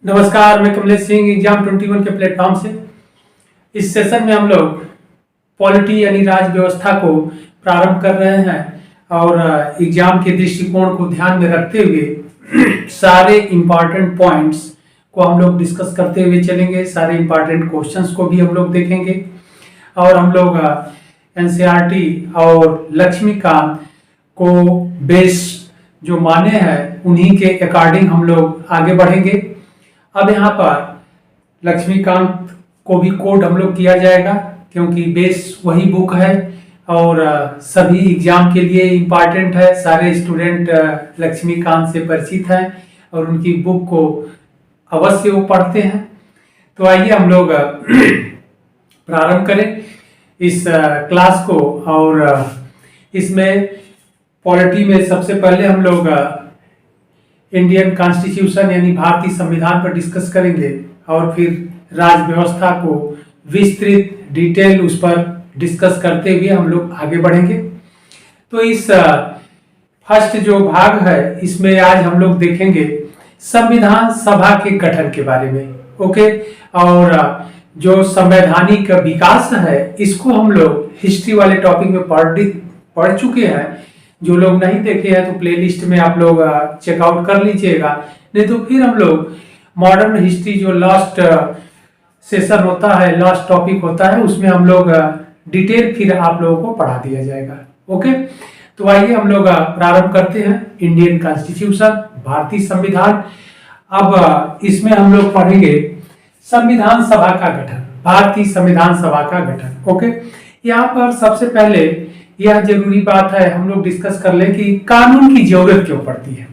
नमस्कार, मैं कमलेश सिंह एग्जाम 21 के प्लेटफॉर्म से। इस सेशन में हम लोग पॉलिटी यानी राज व्यवस्था को प्रारंभ कर रहे हैं और एग्जाम के दृष्टिकोण को ध्यान में रखते हुए सारे इम्पॉर्टेंट पॉइंट्स को हम लोग डिस्कस करते हुए चलेंगे। सारे इम्पॉर्टेंट क्वेश्चंस को भी हम लोग देखेंगे और हम लोग एनसीईआरटी और लक्ष्मीकांत को बेस जो माने हैं उन्हीं के अकॉर्डिंग हम लोग आगे बढ़ेंगे। अब यहाँ पर लक्ष्मीकांत को भी कोड हम लोग किया जाएगा क्योंकि बेस वही बुक है और सभी एग्जाम के लिए इम्पॉर्टेंट है। सारे स्टूडेंट लक्ष्मीकांत से परिचित हैं और उनकी बुक को अवश्य वो पढ़ते हैं। तो आइए हम लोग प्रारंभ करें इस क्लास को। और इसमें पॉलिटी में सबसे पहले हम लोग इंडियन कॉन्स्टिट्यूशन यानी भारतीय संविधान पर डिस्कस करेंगे और फिर राज व्यवस्था को विस्तृत डिटेल उस पर डिस्कस करते हुए हम लोग आगे बढ़ेंगे। तो इस फर्स्ट जो भाग है इसमें आज हम लोग देखेंगे संविधान सभा के गठन के बारे में। ओके, और जो संवैधानिक विकास है इसको हम लोग हिस्ट्री वाले टॉपिक में पढ़ चुके हैं। जो लोग नहीं देखे हैं तो प्लेलिस्ट में आप लोग चेकआउट कर लीजिएगा, नहीं तो फिर हम लोग मॉडर्न हिस्ट्री जो लास्ट सेशन होता है, लास्ट टॉपिक होता है, उसमें हम लोग डिटेल फिर आप लोगों को पढ़ा दिया जाएगा। ओके, तो आइए हम लोग प्रारंभ करते हैं इंडियन कॉन्स्टिट्यूशन, भारतीय संविधान। अब इसमें हम लोग पढ़ेंगे संविधान सभा का गठन, भारतीय संविधान सभा का गठन। ओके, यहाँ पर सबसे पहले यह जरूरी बात है हम लोग डिस्कस कर लें कि कानून की जरूरत क्यों पड़ती है।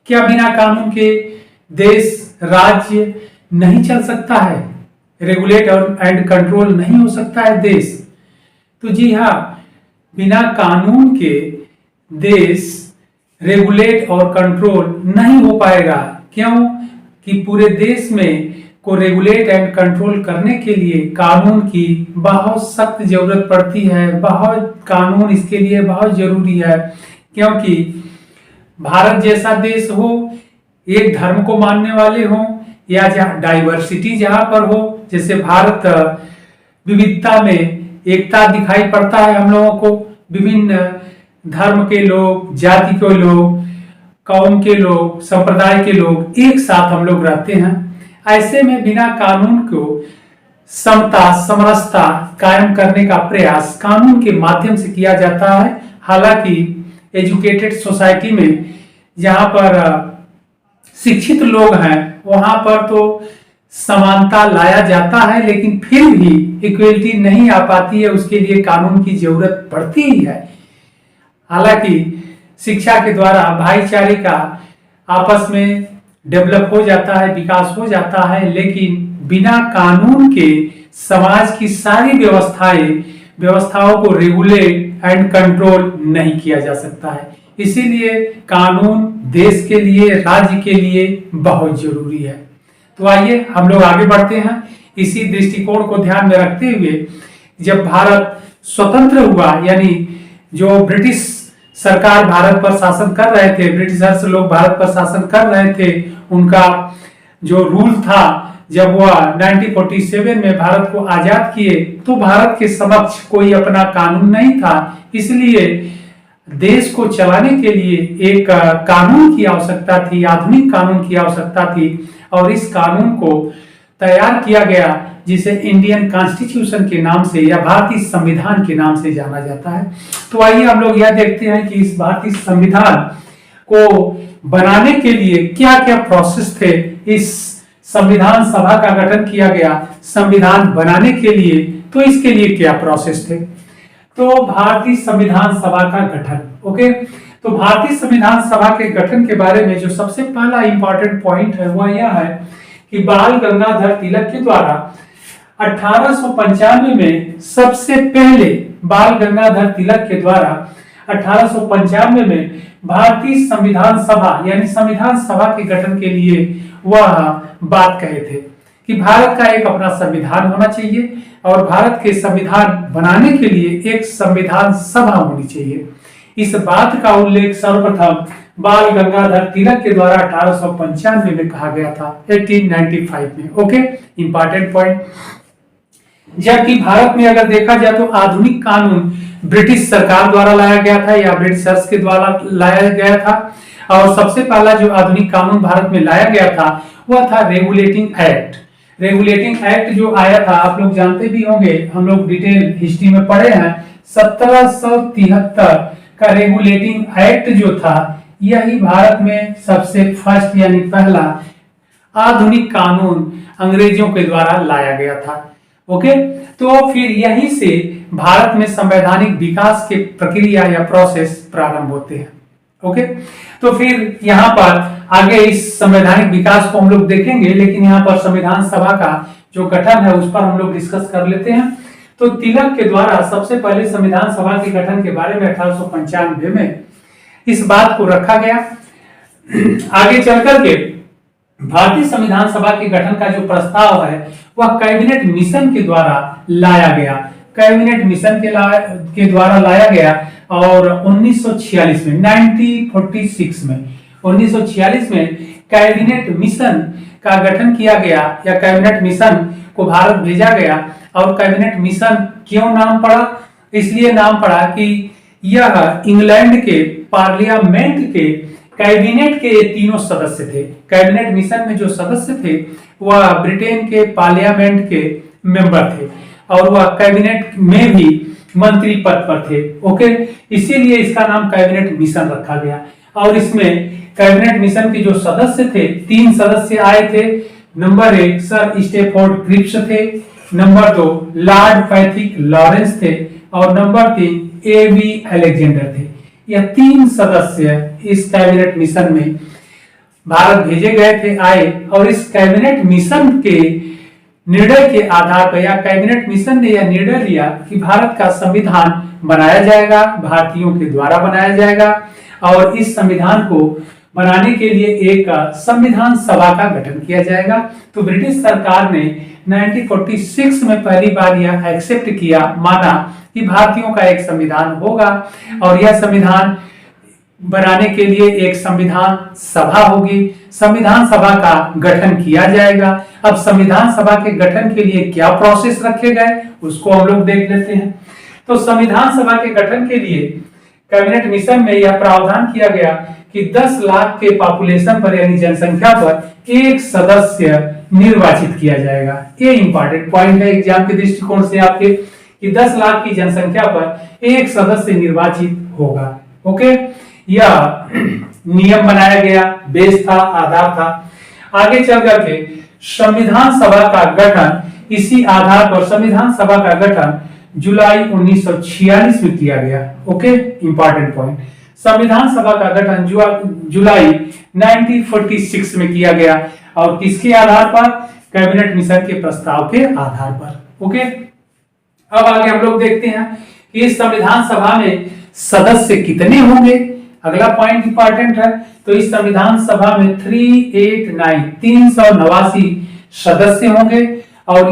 क्या बिना कानून के देश राज्य नहीं चल सकता है, रेगुलेट और एंड कंट्रोल नहीं हो सकता है देश? तो जी हाँ, बिना कानून के देश रेगुलेट और कंट्रोल नहीं हो पाएगा। क्यों? कि पूरे देश में को रेगुलेट एंड कंट्रोल करने के लिए कानून की बहुत सख्त जरूरत पड़ती है। बहुत कानून इसके लिए बहुत जरूरी है क्योंकि भारत जैसा देश हो, एक धर्म को मानने वाले हो या डाइवर्सिटी जहां पर हो, जैसे भारत विविधता में एकता दिखाई पड़ता है। हम लोगों को विभिन्न धर्म के लोग, जाति के लोग, कौम के लोग, संप्रदाय के लोग एक साथ हम लोग रहते हैं। ऐसे में बिना कानून को समता समरसता कायम करने का प्रयास कानून के माध्यम से किया जाता है। हालांकि एजुकेटेड सोसाइटी में जहां पर शिक्षित लोग हैं वहां पर तो समानता लाया जाता है, लेकिन फिर भी इक्वलिटी नहीं आ पाती है, उसके लिए कानून की जरूरत पड़ती ही है। हालांकि शिक्षा के द्वारा भाईचारे का आपस में डेवलप हो जाता है, विकास हो जाता है, लेकिन बिना कानून के समाज की सारी व्यवस्थाओं को रेगुलेट एंड कंट्रोल नहीं किया जा सकता है। इसीलिए कानून देश के लिए, राज्य के लिए बहुत जरूरी है। तो आइए हम लोग आगे बढ़ते हैं। इसी दृष्टिकोण को ध्यान में रखते हुए जब भारत स्वतंत्र हुआ, यानी जो ब्रिटिश सरकार भारत पर शासन कर रहे थे, ब्रिटिशर्स लोग भारत पर शासन कर रहे थे, उनका जो रूल था, जब वह 1947 में भारत को आजाद किए तो भारत के समक्ष कोई अपना कानून नहीं था। इसलिए देश को चलाने के लिए एक कानून की आवश्यकता थी, आधुनिक कानून की आवश्यकता थी, और इस कानून को तैयार किया गया जिसे इंडियन कॉन्स्टिट्यूशन के नाम से या भारतीय संविधान के नाम से जाना जाता है। तो आइए हम लोग यह देखते हैं कि इस भारतीय संविधान को बनाने के लिए क्या क्या प्रोसेस थे। इस संविधान सभा का गठन किया गया संविधान बनाने के लिए, तो इसके लिए क्या प्रोसेस थे। तो भारतीय संविधान सभा का गठन। ओके, तो भारतीय संविधान सभा के गठन के बारे में जो सबसे पहला इंपॉर्टेंट पॉइंट है वह यह है कि बाल गंगाधर तिलक के द्वारा 1895 में सबसे पहले बाल गंगाधर तिलक के द्वारा 1895 में भारतीय संविधान सभा यानी संविधान सभा के गठन के लिए वह बात कहे थे कि भारत का एक अपना संविधान होना चाहिए और भारत के संविधान बनाने के लिए एक संविधान सभा होनी चाहिए। इस बात का उल्लेख सर्वप्रथम बाल गंगाधर तिलक के द्वारा 1895 में कहा गया था, 1895 में। Okay, important point. जबकि भारत में अगर देखा जाए तो आधुनिक कानून ब्रिटिश सरकार द्वारा लाया गया था या ब्रिटिशर्स के द्वारा लाया गया था। और सबसे पहला जो आधुनिक कानून भारत में लाया गया था वह था रेगुलेटिंग एक्ट। रेगुलेटिंग एक्ट जो आया था, आप लोग जानते भी होंगे, हम लोग डिटेल हिस्ट्री में पढ़े हैं, 1773 का रेगुलेटिंग एक्ट जो था, यही भारत में सबसे फर्स्ट यानी पहला आधुनिक कानून अंग्रेजों के द्वारा लाया गया था। ओके, तो फिर यहीं से भारत में संवैधानिक विकास के प्रक्रिया या प्रोसेस प्रारंभ होते हैं। ओके, तो फिर यहाँ पर आगे इस संवैधानिक विकास को हम लोग देखेंगे, लेकिन यहाँ पर संविधान सभा का जो गठन है उस पर हम लोग डिस्कस कर लेते हैं। तो तिलक के द्वारा सबसे पहले संविधान सभा के गठन के बारे में 1895 में इस बात को रखा गया। आगे चलकर के भारतीय संविधान सभा के गठन का जो प्रस्ताव है वह कैबिनेट मिशन के द्वारा लाया गया। कैबिनेट मिशन के द्वारा लाया गया और 1946 में 1946 में कैबिनेट मिशन का गठन किया गया या कैबिनेट मिशन को भारत भेजा गया। और कैबिनेट मिशन क्यों नाम पड़ा? इसलिए नाम पड़ा कि यह इंग्लैंड के पार्लियामेंट के कैबिनेट के तीनों सदस्य थे। कैबिनेट मिशन में जो सदस्य थे वह ब्रिटेन के पार्लियामेंट के मेंबर थे और वह कैबिनेट में भी मंत्री पद पर थे। ओके, इसीलिए इसका नाम कैबिनेट मिशन रखा गया। और इसमें कैबिनेट मिशन के जो सदस्य थे, 3 सदस्य आए थे। नंबर 1 सर स्टेफोर्ड क्रिप्स थे, नंबर 2 लॉर्ड पैथिक लॉरेंस थे और नंबर 3 एवी अलेक्जेंडर थे। यह 3 सदस्य इस कैबिनेट मिशन में भारत भेजे गए थे, आए। और इस कैबिनेट मिशन के निर्णय के आधार पर या कैबिनेट मिशन ने यह निर्णय लिया कि भारत का संविधान बनाया जाएगा, भारतीयों के द्वारा बनाया जाएगा। और इस संविधान को बनाने के लिए एक संविधान सभा का गठन किया जाएगा। तो ब्रिटिश सरकार ने 1946 में पहली बार यह एक्सेप्ट किया, माना कि भारतीयों का एक संविधान होगा और यह संविधान बनाने के लिए एक संविधान सभा होगी। संविधान सभा का गठन किया जाएगा। अब संविधान सभा के गठन के लिए क्या प्रोसेस रखे गए उसको हम लोग देख लेते हैं। तो संविधान सभा के गठन के लिए कैबिनेट मिशन में यह प्रावधान किया गया कि 10 लाख के पॉपुलेशन पर यानी जनसंख्या पर एक सदस्य निर्वाचित किया जाएगा। ये इंपॉर्टेंट पॉइंट है एग्जाम के दृष्टिकोण से आपके, कि 10 लाख की जनसंख्या पर एक सदस्य निर्वाचित होगा। ओके, यह नियम बनाया गया, बेस था, आधार था। आगे चल करके संविधान सभा का गठन, इसी आधार पर संविधान सभा का गठन जुलाई 1946 में किया गया। Okay, important point. संविधान सभा का गठन जुलाई 1946 में किया गया और किसके आधार पर? कैबिनेट मिशन के प्रस्ताव के आधार पर। ओके, अब आगे हम लोग देखते हैं कि इस संविधान सभा में सदस्य कितने होंगे। अगला पॉइंट इंपॉर्टेंट है। तो इस संविधान सभा में 389 सदस्य होंगे और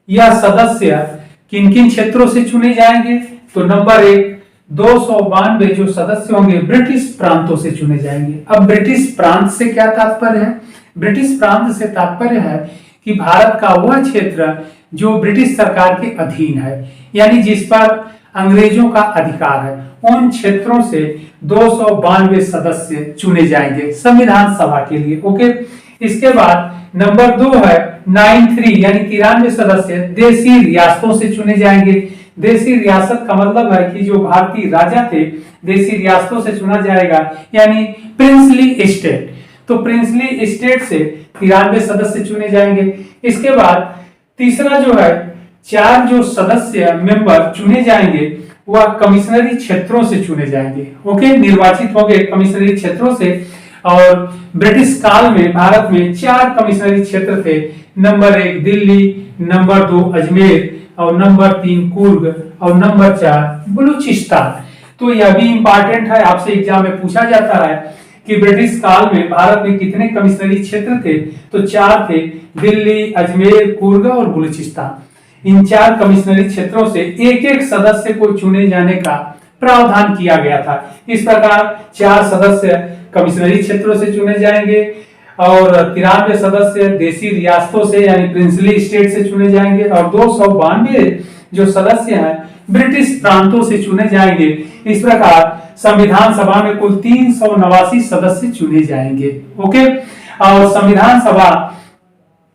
यह सदस्य किन किन क्षेत्रों से चुने जाएंगे? तो नंबर 1 292 जो सदस्य होंगे ब्रिटिश प्रांतों से चुने जाएंगे। अब ब्रिटिश प्रांत से क्या तात्पर्य है? ब्रिटिश प्रांत से तात्पर्य है कि भारत का वह क्षेत्र जो ब्रिटिश सरकार के अधीन है, यानी जिस पर अंग्रेजों का अधिकार है, उन क्षेत्रों से 292 सदस्य चुने जाएंगे संविधान सभा के लिए। ओके, इसके बाद नंबर 2 है 93 यानी 93 सदस्य देशी रियासतों से चुने जाएंगे। देशी रियासत का मतलब है कि जो भारतीय राजा थे देशी रियासतों से चुना जाएगा, यानी प्रिंसली स्टेट। तो प्रिंसली स्टेट से 93 सदस्य चुने जाएंगे। इसके बाद तीसरा जो है 4 जो सदस्य मेंबर चुने जाएंगे वह कमिश्नरी क्षेत्रों से चुने जाएंगे। ओके, निर्वाचित होंगे कमिश्नरी क्षेत्रों से। और ब्रिटिश काल में भारत में 4 कमिश्नरी क्षेत्र थे। नंबर 1 दिल्ली, नंबर 2 अजमेर और नंबर 3 कुर्ग और नंबर 4 बलूचिस्तान। तो यह भी इंपॉर्टेंट है, आपसे एग्जाम में पूछा जाता है कि ब्रिटिश काल में भारत में कितने कमिश्नरी क्षेत्र थे? तो 4 थे, दिल्ली, अजमेर, कुर्ग और बलूचिस्तान। इन 4 कमिश्नरी क्षेत्रों से एक एक सदस्य को चुने जाने का प्रावधान किया गया था। इस प्रकार 4 सदस्य कमिश्नरी क्षेत्रों से चुने जाएंगे और 93 सदस्य देशी रियासतों से यानी प्रिंसली स्टेट से चुने जाएंगे और 292 जो सदस्य हैं ब्रिटिश प्रांतों से चुने जाएंगे। इस प्रकार संविधान सभा में कुल 389 सदस्य चुने जाएंगे। ओके, और संविधान सभा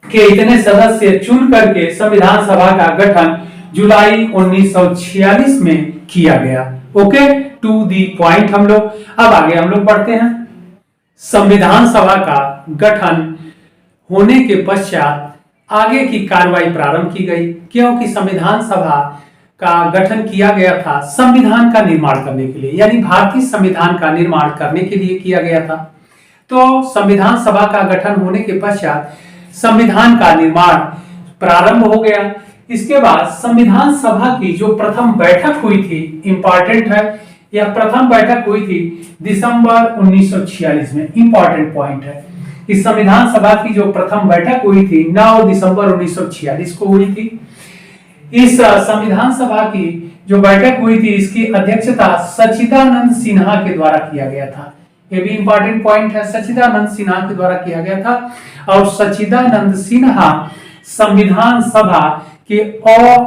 के इतने सदस्य चुन करके संविधान सभा का गठन जुलाई 1946 में किया गया। ओके, टू दी पॉइंट हम लोग अब आगे हम लोग बढ़ते हैं। संविधान सभा का गठन होने के पश्चात आगे की कार्रवाई प्रारंभ की गई, क्योंकि संविधान सभा का गठन किया गया था संविधान का निर्माण करने के लिए, यानी भारतीय संविधान का निर्माण करने के लिए किया गया था। तो संविधान सभा का गठन होने के पश्चात संविधान का निर्माण प्रारंभ हो गया। इसके बाद संविधान सभा की जो प्रथम बैठक हुई थी, इंपॉर्टेंट है, यह प्रथम बैठक हुई थी दिसंबर 1946 में। इंपॉर्टेंट पॉइंट है, इस संविधान सभा की जो प्रथम बैठक हुई थी 9 दिसंबर 1946 को हुई थी। इस संविधान सभा की जो बैठक हुई थी इसकी अध्यक्षता सच्चिदानंद सिन्हा के द्वारा किया गया था। ये भी इंपॉर्टेंट पॉइंट है, सच्चिदानंद सिन्हा के द्वारा किया गया था और सच्चिदानंद सिन्हा संविधान सभा के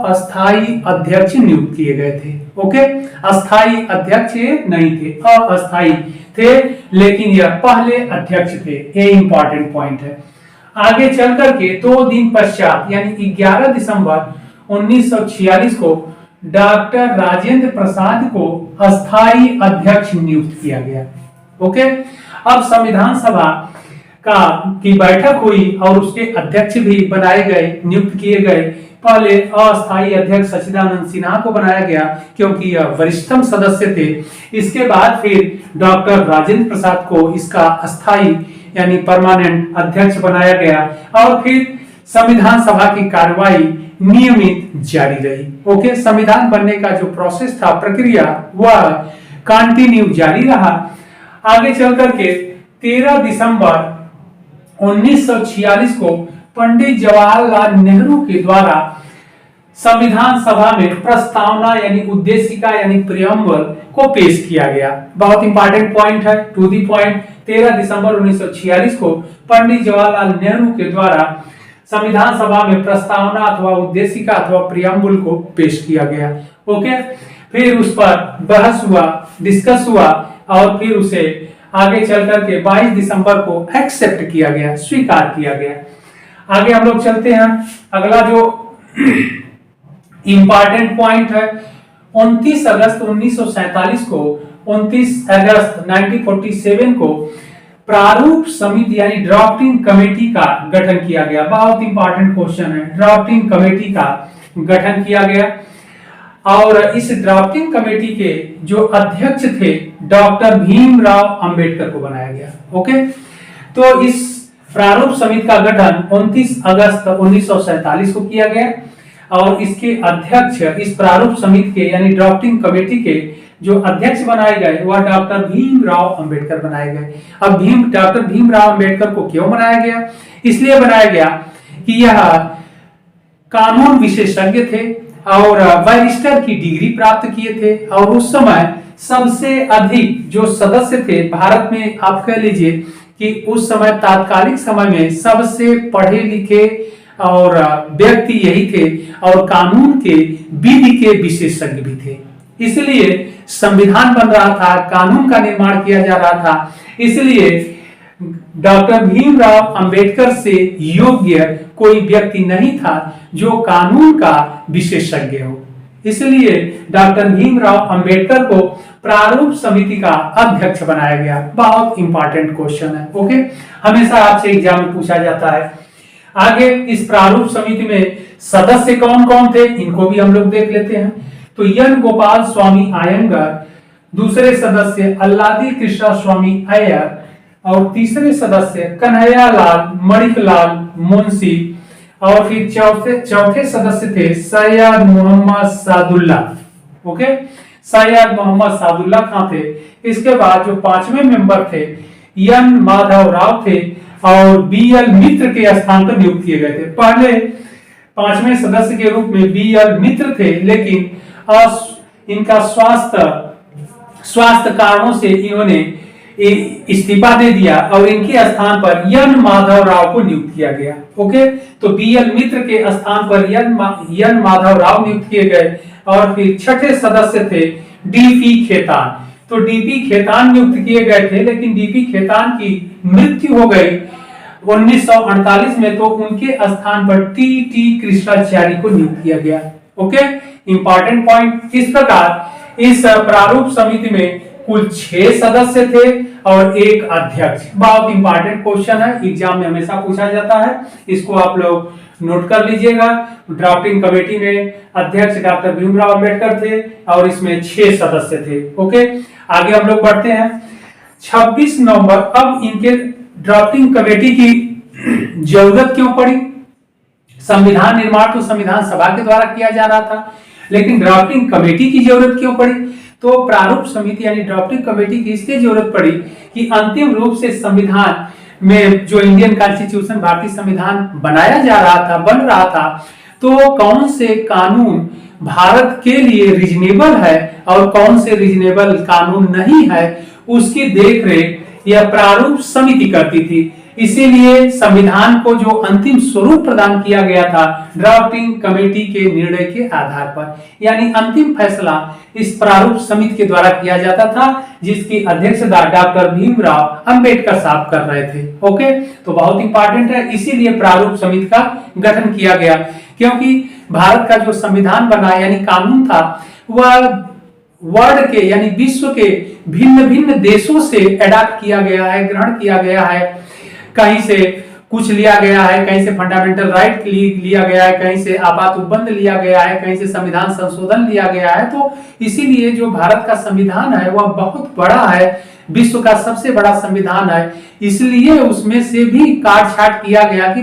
अस्थायी अध्यक्ष नियुक्त किए गए थे। ओके, अस्थायी अध्यक्ष नहीं थे, अस्थायी थे, लेकिन यह पहले अध्यक्ष थे। ये इंपॉर्टेंट पॉइंट है। आगे चल करके 2 दिन पश्चात यानी 11 दिसंबर 1946 को डॉक्टर राजेंद्र प्रसाद को अस्थायी अध्यक्ष नियुक्त किया गया। ओके, अब संविधान सभा की बैठक हुई और उसके अध्यक्ष भी बनाए गए, नियुक्त किए गए। पहले अस्थायी अध्यक्ष सच्चिदानंद सिन्हा को बनाया गया क्योंकि यह वरिष्ठतम सदस्य थे। इसके बाद फिर डॉक्टर राजेंद्र प्रसाद को इसका अस्थायी यानी परमानेंट अध्यक्ष बनाया गया और फिर संविधान सभा की कार्यवाही नियमित जारी रही। ओके, संविधान बनने का जो प्रोसेस था, प्रक्रिया, वह कंटिन्यू जारी रहा। आगे चल करके 13 दिसंबर 1946 को पंडित जवाहरलाल नेहरू के द्वारा संविधान सभा में प्रस्तावना यानी उद्देशिका यानी प्रियम्बल को पेश किया गया। बहुत इंपॉर्टेंट पॉइंट है, टू दी पॉइंट। 13 दिसंबर 1946 को पंडित जवाहरलाल नेहरू के द्वारा संविधान सभा में प्रस्तावना अथवा उद्देशिका अथवा प्रियम्बल को पेश किया गया। ओके, फिर उस पर बहस हुआ, डिस्कस हुआ और फिर उसे आगे चल करके 22 दिसंबर को एक्सेप्ट किया गया, स्वीकार किया गया। आगे हम लोग चलते हैं। अगला जो इंपॉर्टेंट पॉइंट है, 29 अगस्त 1947 को 29 अगस्त 1947 को प्रारूप समिति यानी ड्राफ्टिंग कमेटी का गठन किया गया। बहुत इंपॉर्टेंट क्वेश्चन है, ड्राफ्टिंग कमेटी का गठन किया गया और इस ड्राफ्टिंग कमेटी के जो अध्यक्ष थे डॉक्टर भीमराव अंबेडकर को बनाया गया। ओके, तो इस प्रारूप समिति का गठन 29 अगस्त 1947 को किया गया और इसके अध्यक्ष, इस प्रारूप समिति के यानी ड्राफ्टिंग कमेटी के जो अध्यक्ष बनाए गए वह डॉक्टर भीमराव अंबेडकर बनाए गए। अब डॉक्टर भीमराव अंबेडकर को क्यों बनाया गया? इसलिए बनाया गया कि यह कानून विशेषज्ञ थे और बैरिस्टर की डिग्री प्राप्त किए थे और उस समय सबसे अधिक जो सदस्य थे भारत में, आप कह लीजिए कि उस समय तात्कालिक समय में सबसे पढ़े लिखे और व्यक्ति यही थे और कानून के विधि के विशेषज्ञ भी थे। इसलिए संविधान बन रहा था, कानून का निर्माण किया जा रहा था, इसलिए डॉक्टर भीमराव अंबेडकर से योग्य कोई व्यक्ति नहीं था जो कानून का विशेषज्ञ हो। इसलिए डॉक्टर भीमराव अंबेडकर को प्रारूप समिति का अध्यक्ष बनाया गया। बहुत इंपॉर्टेंट क्वेश्चन है। ओके, हमेशा आपसे एग्जाम में पूछा जाता है। आगे इस प्रारूप समिति में सदस्य कौन कौन थे, इनको भी हम लोग देख लेते हैं। तो एन गोपाल स्वामी अयंगर, दूसरे सदस्य अल्लादी कृष्णा स्वामी अय्यर और तीसरे सदस्य कन्हैयालाल मणिकलाल मुंशी और फिर चौथे सदस्य थे सैयद मोहम्मद सादुल्ला। ओके, सैयद मोहम्मद सादुल्ला खां थे। इसके बाद जो 5वें मेंबर थे एन माधव राव थे और बीएल मित्र के स्थान पर नियुक्त किए गए थे। पहले 5वें सदस्य के रूप में बीएल मित्र थे, लेकिन इनका स्वास्थ्य स्वास्थ्य कारणों से इन्होंने इस्तीफा दे दिया और इनके स्थान पर एन माधव राव को नियुक्त किया गया। ओके, तो बीएल मित्र के स्थान पर एन माधव राव नियुक्त किए गए। और फिर छठे सदस्य थे डीपी खेतान। तो डीपी खेतान नियुक्त किए गए थे, लेकिन डीपी खेतान की मृत्यु हो गई 1948 में, तो उनके स्थान पर टी कृष्णाचारी को नियुक्त किया गया। Okay, important point. इस प्रकार इस प्रारूप समिति में कुल 6 सदस्य थे और एक अध्यक्ष। बहुत इंपॉर्टेंट क्वेश्चन है, एग्जाम में हमेशा पूछा जाता है, इसको आप लोग नोट कर लीजिएगा। ड्राफ्टिंग कमेटी में अध्यक्ष डॉक्टर भीमराव अंबेडकर थे और इसमें 6 सदस्य थे। ओके, आगे हम लोग बढ़ते हैं। 26 नवंबर, अब इनके ड्राफ्टिंग कमेटी की जरूरत क्यों पड़ी? संविधान निर्माण तो संविधान सभा के द्वारा किया जा रहा था, लेकिन ड्राफ्टिंग कमेटी की जरूरत क्यों पड़ी? तो प्रारूप समिति यानी ड्राफ्टिंग कमेटी की इसलिए जरूरत पड़ी कि अंतिम रूप से संविधान में जो इंडियन कॉन्स्टिट्यूशन भारतीय संविधान बनाया जा रहा था, बन रहा था, तो कौन से कानून भारत के लिए रीजनेबल है और कौन से रीजनेबल कानून नहीं है, उसकी देखरेख यह प्रारूप समिति करती थी। इसीलिए संविधान को जो अंतिम स्वरूप प्रदान किया गया था ड्राफ्टिंग कमेटी के निर्णय के आधार पर, यानी अंतिम फैसला इस प्रारूप समिति के द्वारा किया जाता था, जिसकी अध्यक्षता डॉक्टर भीमराव अंबेडकर साहब कर रहे थे। ओके, तो बहुत इंपॉर्टेंट है, इसीलिए प्रारूप समिति का गठन किया गया, क्योंकि भारत का जो संविधान बना यानी कानून था वह वर्ल्ड के यानी विश्व के भिन्न भिन्न देशों से अडॉप्ट किया गया है, ग्रहण किया गया है। कहीं से कुछ लिया गया है, कहीं से फंडामेंटल राइट लिया गया है, कहीं से आपात उपबंध लिया गया है, कहीं से संविधान संशोधन लिया गया है। तो इसीलिए जो भारत का संविधान है वह बहुत बड़ा है, विश्व का सबसे बड़ा संविधान है। इसलिए उसमें से भी काट छाट किया गया कि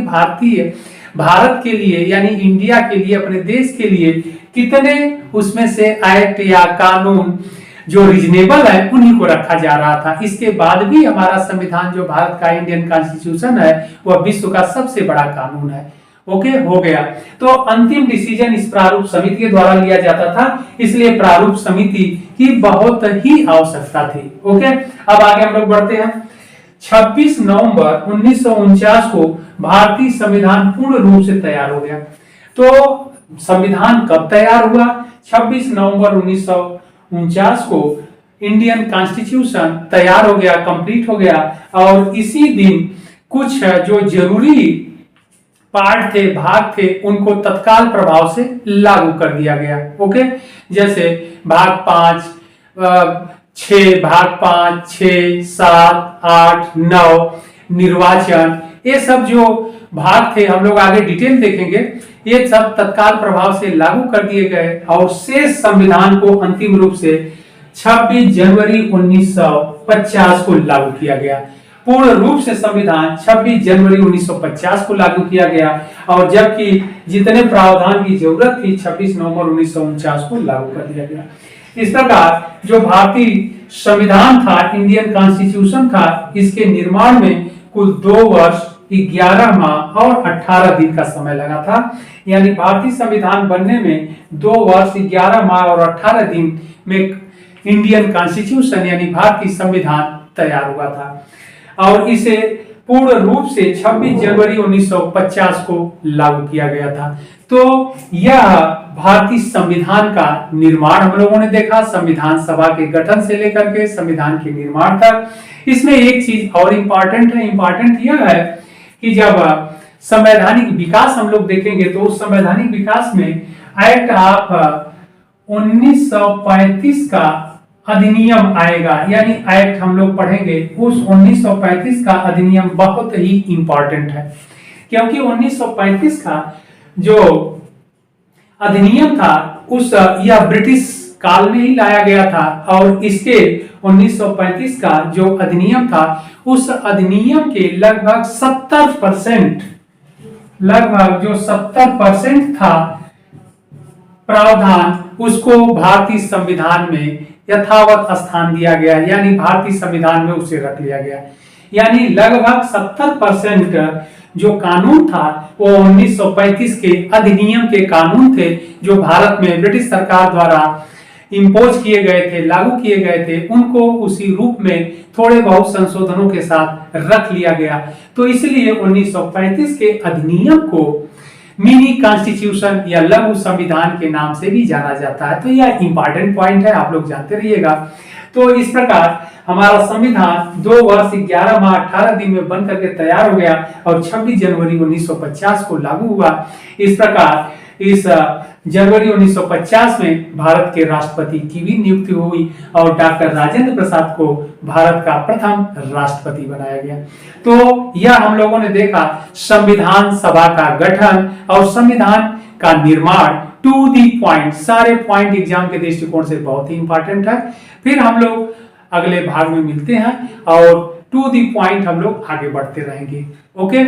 भारत के लिए यानी इंडिया के लिए, अपने देश के लिए कितने उसमें से एक्ट या कानून जो रीजनेबल है उन्हीं को रखा जा रहा था। इसके बाद भी हमारा संविधान जो भारत का इंडियन कॉन्स्टिट्यूशन है वह विश्व का सबसे बड़ा कानून है। ओके, हो गया। तो अंतिम डिसीजन इस प्रारूप समिति के द्वारा लिया जाता था, इसलिए प्रारूप समिति की बहुत ही आवश्यकता थी। ओके, अब आगे हम लोग बढ़ते हैं। 26 नवंबर 1949 को भारतीय संविधान पूर्ण रूप से तैयार हो गया। तो संविधान कब तैयार हुआ? 26 नवंबर 1949 को इंडियन कॉन्स्टिट्यूशन तैयार हो गया, कंप्लीट हो गया। और इसी दिन कुछ जो जरूरी पार्ट थे, भाग थे, उनको तत्काल प्रभाव से लागू कर दिया गया। ओके, जैसे भाग 5, 6, 7, 8, 9 निर्वाचन, ये सब जो भाग थे हम लोग आगे डिटेल देखेंगे, ये सब तत्काल प्रभाव से लागू कर दिए गए और शेष संविधान को अंतिम रूप से 26 जनवरी 1950 को लागू किया गया। पूर्ण रूप से संविधान 26 जनवरी 1950 को लागू किया गया और जबकि जितने प्रावधान की जरूरत थी 26 नवंबर 1949 को लागू कर दिया गया। इस प्रकार जो भारतीय संविधान था, इंडियन कॉन्स्टिट्यूशन था, इसके निर्माण में कुल 2 वर्ष 11 माह और 18 दिन का समय लगा था। यानी भारतीय संविधान बनने में 2 वर्ष 11 माह और 18 दिन में इंडियन कॉन्स्टिट्यूशन यानी भारतीय संविधान तैयार हुआ था और इसे पूर्ण रूप से 26 जनवरी 1950 को लागू किया गया था। तो यह भारतीय संविधान का निर्माण हम लोगों ने देखा, संविधान सभा के गठन से लेकर के संविधान के निर्माण तक। इसमें एक चीज और इम्पोर्टेंट है, इम्पोर्टेंट यह है कि जब संवैधानिक विकास हम लोग देखेंगे तो उस संवैधानिक विकास में एक्ट ऑफ 1935 का अधिनियम आएगा, यानी एक्ट हम लोग पढ़ेंगे। उस 1935 का अधिनियम बहुत ही इंपॉर्टेंट है क्योंकि 1935 का जो अधिनियम था उस यह ब्रिटिश काल में ही लाया गया था और इसके 1935 का जो अधिनियम था उस अधिनियम के लगभग 70% था प्रावधान, उसको भारतीय संविधान में यथावत स्थान दिया गया, यानी भारतीय संविधान में उसे रख लिया गया। यानी लगभग 70% जो कानून था वो 1935 के अधिनियम के कानून थे जो भारत में ब्रिटिश सरकार द्वारा इम्पोज किए गए थे, लागू किए गए थे, उनको उसी रूप में थोड़े बहुत संशोधनों के साथ रख लिया गया। तो इसलिए 1935 के अधिनियम को मिनी कॉन्स्टिट्यूशन या लघु संविधान के नाम से भी जाना जाता है। तो यह इंपॉर्टेंट पॉइंट है, आप लोग जानते रहिएगा। तो इस प्रकार हमारा संविधान 2 वर्ष 11 माह 18 दिन में बन करके तैयार हो गया और 26 जनवरी 1950 को लागू हुआ। इस प्रकार इस जनवरी 1950 में भारत के राष्ट्रपति की भी नियुक्ति हुई और डॉक्टर राजेंद्र प्रसाद को भारत का प्रथम राष्ट्रपति बनाया गया। तो यह हम लोगों ने देखा संविधान सभा का गठन और संविधान का निर्माण टू दी पॉइंट। सारे पॉइंट एग्जाम के दृष्टिकोण से बहुत ही इंपॉर्टेंट है। फिर हम लोग अगले भाग में मिलते हैं और टू दी पॉइंट हम लोग आगे बढ़ते रहेंगे। ओके।